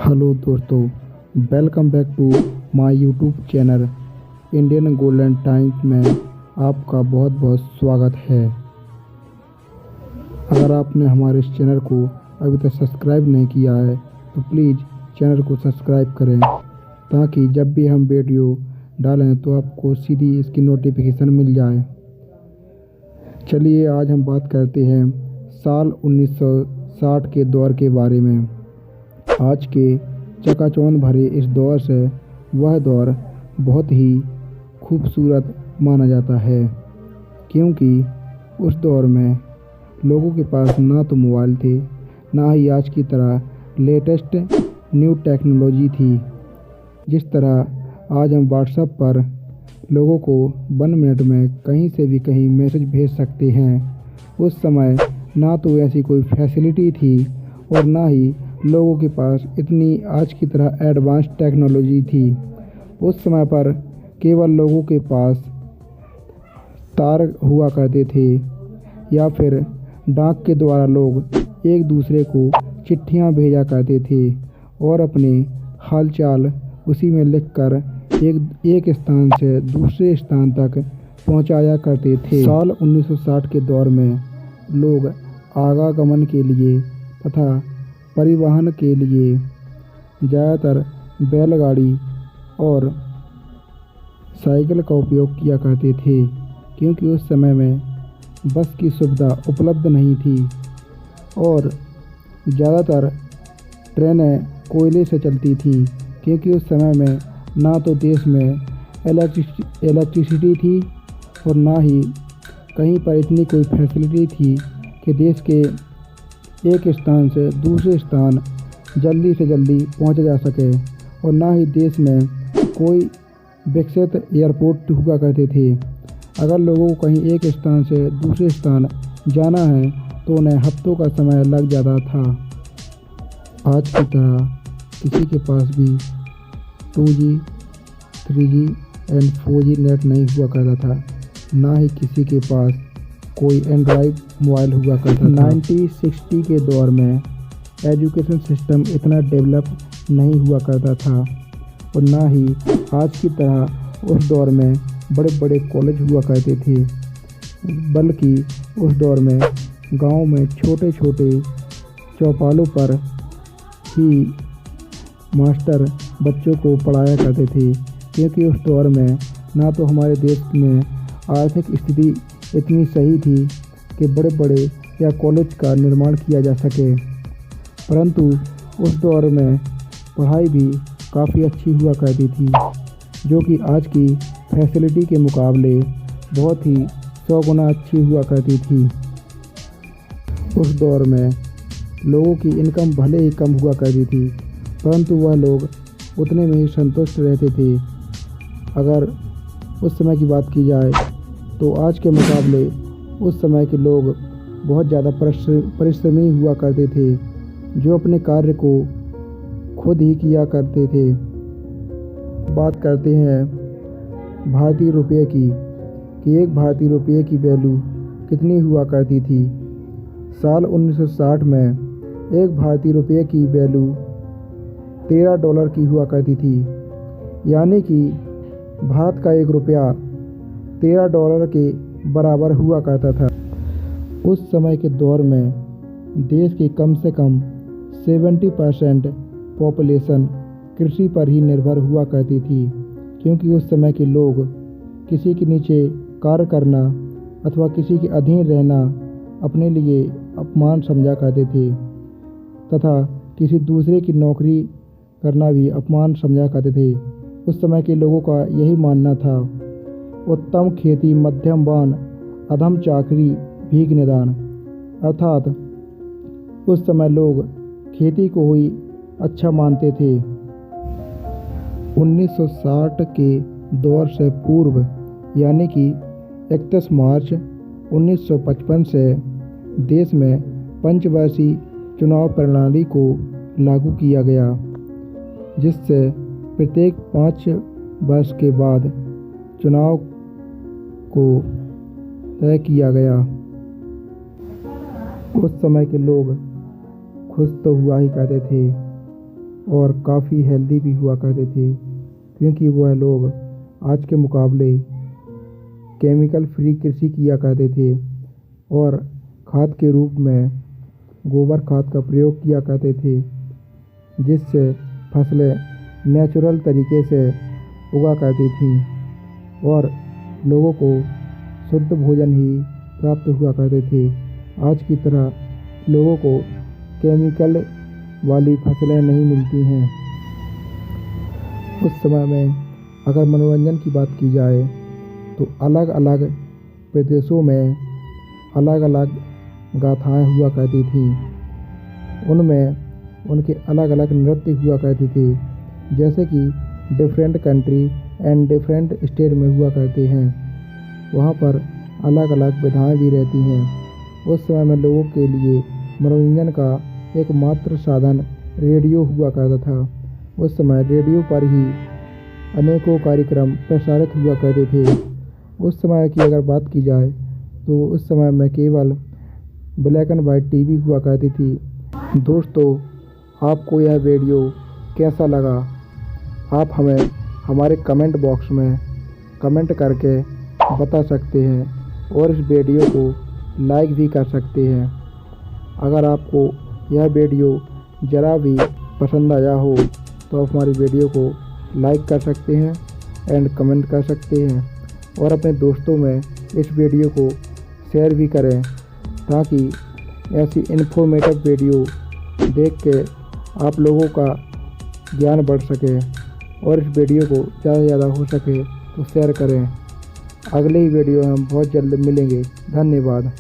Hello दोस्तों, welcome back to my YouTube channel Indian golden times में आपका बहुत बहुत स्वागत है। अगर आपने हमारे इस चैनल को अभी तक सब्सक्राइब नहीं किया है तो प्लीज़ चैनल को सब्सक्राइब करें ताकि जब भी हम वीडियो डालें तो आपको सीधी इसकी नोटिफिकेशन मिल जाए। चलिए आज हम बात करते हैं साल 1960 के दौर के बारे में। आज के चकाचौंध भरे इस दौर से वह दौर बहुत ही खूबसूरत माना जाता है, क्योंकि उस दौर में लोगों के पास ना तो मोबाइल थे, ना ही आज की तरह लेटेस्ट न्यू टेक्नोलॉजी थी। जिस तरह आज हम व्हाट्सएप पर लोगों को 1 मिनट में कहीं से भी कहीं मैसेज भेज सकते हैं, उस समय ना तो ऐसी कोई फैसिलिटी थी और ना ही लोगों के पास इतनी आज की तरह एडवांस टेक्नोलॉजी थी। उस समय पर केवल लोगों के पास तार हुआ करते थे या फिर डाक के द्वारा लोग एक दूसरे को चिट्ठियां भेजा करते थे और अपने हालचाल उसी में लिखकर एक स्थान से दूसरे स्थान तक पहुंचाया करते थे। साल 1960 के दौर में लोग आवागमन के लिए तथा परिवहन के लिए ज़्यादातर बैलगाड़ी और साइकिल का उपयोग किया करते थे, क्योंकि उस समय में बस की सुविधा उपलब्ध नहीं थी और ज़्यादातर ट्रेनें कोयले से चलती थी, क्योंकि उस समय में ना तो देश में इलेक्ट्रिसिटी थी और ना ही कहीं पर इतनी कोई फैसिलिटी थी कि देश के एक स्थान से दूसरे स्थान जल्दी से जल्दी पहुंचा जा सके, और ना ही देश में कोई विकसित एयरपोर्ट हुआ करते थे। अगर लोगों को कहीं एक स्थान से दूसरे स्थान जाना है तो उन्हें हफ्तों का समय लग जाता था। आज की तरह किसी के पास भी 2G, 3G and 4G net नहीं हुआ करता था, ना ही किसी के पास कोई एंड्रॉयड मोबाइल हुआ करता था। 1960 के दौर में एजुकेशन सिस्टम इतना डेवलप नहीं हुआ करता था और ना ही आज की तरह उस दौर में बड़े बड़े कॉलेज हुआ करते थे, बल्कि उस दौर में गांव में छोटे छोटे चौपालों पर ही मास्टर बच्चों को पढ़ाया करते थे, क्योंकि उस दौर में ना तो हमारे देश में आर्थिक स्थिति इतनी सही थी कि बड़े बड़े या कॉलेज का निर्माण किया जा सके, परंतु उस दौर में पढ़ाई भी काफ़ी अच्छी हुआ करती थी, जो कि आज की फैसिलिटी के मुकाबले बहुत ही 100 गुना अच्छी हुआ करती थी। उस दौर में लोगों की इनकम भले ही कम हुआ करती थी, परंतु वह लोग उतने में ही संतुष्ट रहते थे। अगर उस समय की बात की जाए तो आज के मुकाबले उस समय के लोग बहुत ज़्यादा परिश्रमी हुआ करते थे, जो अपने कार्य को खुद ही किया करते थे। बात करते हैं भारतीय रुपये की कि एक भारतीय रुपये की वैल्यू कितनी हुआ करती थी। साल 1960 में एक भारतीय रुपये की वैल्यू $13 की हुआ करती थी, यानी कि भारत का एक रुपया $13 के बराबर हुआ करता था। उस समय के दौर में देश की कम से कम 70% पॉपुलेशन कृषि पर ही निर्भर हुआ करती थी, क्योंकि उस समय के लोग किसी के नीचे कार्य करना अथवा किसी के अधीन रहना अपने लिए अपमान समझा करते थे तथा किसी दूसरे की नौकरी करना भी अपमान समझा करते थे। उस समय के लोगों का यही मानना था, उत्तम खेती मध्यम बान, अधम चाकरी भीख निदान, अर्थात उस समय लोग खेती को ही अच्छा मानते थे। 1960 के दौर से पूर्व यानी कि 31 मार्च 1955 से देश में पंचवर्षीय चुनाव प्रणाली को लागू किया गया, जिससे प्रत्येक 5 वर्ष के बाद चुनाव को तय किया गया। उस समय के लोग खुश तो हुआ ही करते थे, और काफ़ी हेल्दी भी हुआ करते थे, क्योंकि वह लोग आज के मुकाबले केमिकल फ्री कृषि किया करते थे और खाद के रूप में गोबर खाद का प्रयोग किया करते थे, जिससे फसलें नेचुरल तरीके से उगा करती थीं और लोगों को शुद्ध भोजन ही प्राप्त हुआ करते थे। आज की तरह लोगों को केमिकल वाली फसलें नहीं मिलती हैं। उस समय में अगर मनोरंजन की बात की जाए तो अलग अलग प्रदेशों में अलग अलग गाथाएँ हुआ करती थी। उनमें उनके अलग अलग नृत्य हुआ करते थे, जैसे कि different country and different state में हुआ करते हैं। वहाँ पर अलग अलग विधाएँ भी रहती हैं। उस समय में लोगों के लिए मनोरंजन का एकमात्र साधन रेडियो हुआ करता था। उस समय रेडियो पर ही अनेकों कार्यक्रम प्रसारित हुआ करते थे। उस समय की अगर बात की जाए तो उस समय में केवल ब्लैक एंड वाइट टीवी हुआ करती थी। दोस्तों, आपको यह वीडियो कैसा लगा? आप हमें हमारे कमेंट बॉक्स में कमेंट करके बता सकते हैं और इस वीडियो को लाइक भी कर सकते हैं। अगर आपको यह वीडियो ज़रा भी पसंद आया हो तो आप हमारी वीडियो को लाइक कर सकते हैं एंड कमेंट कर सकते हैं और अपने दोस्तों में इस वीडियो को शेयर भी करें, ताकि ऐसी इन्फॉर्मेटिव वीडियो देख के आप लोगों का ज्ञान बढ़ सके और इस वीडियो को ज़्यादा से ज़्यादा हो सके तो शेयर करें। अगले ही वीडियो में हम बहुत जल्द मिलेंगे। धन्यवाद।